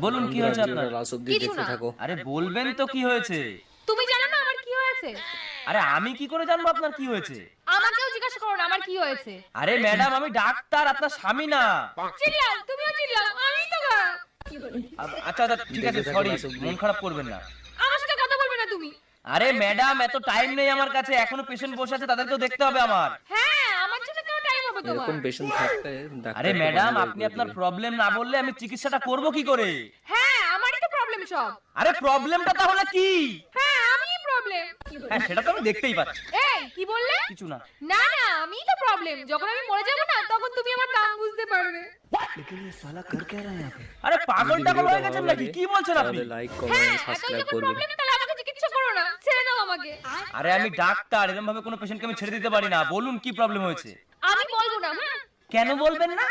বলুন কি হয়েছে আপনার? লাস্ট অব্দি কিছু দেখতে না। থাকো। আরে বলবেন তো কি হয়েছে? তুমি জানো না আমার কি হয়েছে? আরে আমি কি করে জানবো আপনার কি হয়েছে? আমাকেও জিজ্ঞাসা করো না আমার কি হয়েছে। আরে ম্যাডাম আমি ডাক্তার, আপনার স্বামী না। চিল্লাও, তুমিও চিল্লাও, আমিই তো খারাপ। আচ্ছা আচ্ছা ঠিক আছে, দেখে সরি, থাকো, আসুক। মন খারাপ করবেন না। আমার সাথে কথা বলবে না তুমি। আরে ম্যাডাম এত টাইম নেই আমার কাছে, এখনো পেশেন্ট বসে আছে, তাদেরকেও দেখতে হবে আমার। হ্যাঁ, আমার জন্য কেন টাইম হবে তোমার? এরকম পেশেন্ট থাকলে ডাক্তার আরে ম্যাডাম আপনি আপনার প্রবলেম না বললে আমি চিকিৎসাটা করব কি করে? হ্যাঁ, আমারই তো প্রবলেম সব। আরে প্রবলেমটা তাহলে কি? হ্যাঁ, আমিই প্রবলেম। হ্যাঁ সেটা তো আমি দেখতেই পাচ্ছি। এই কি বললে? কিছু না। না না, আমিই তো প্রবলেম। যখন আমি মরে যাব না তখন তুমি আমার দাম বুঝতে পারবে। আরে পাগল টাগল হয়ে গেছেন নাকি? কি বলছেন আপনি? লাইক হ্যাঁ, কমেন্ট এতই সাবস্ক্রাইব যখন করবেন। প্রবলেম তাহলে আমাকে চিকিৎসা করো না। ছেড়ে দাও আমাকে। আরে আমি ডাক্তার, এরকম ভাবে কোনো পেশেন্টকে আমি ছেড়ে দিতে পারি না। বলুন কি প্রবলেম হয়েছে? আমি বলবো না। কেন বলবেন না?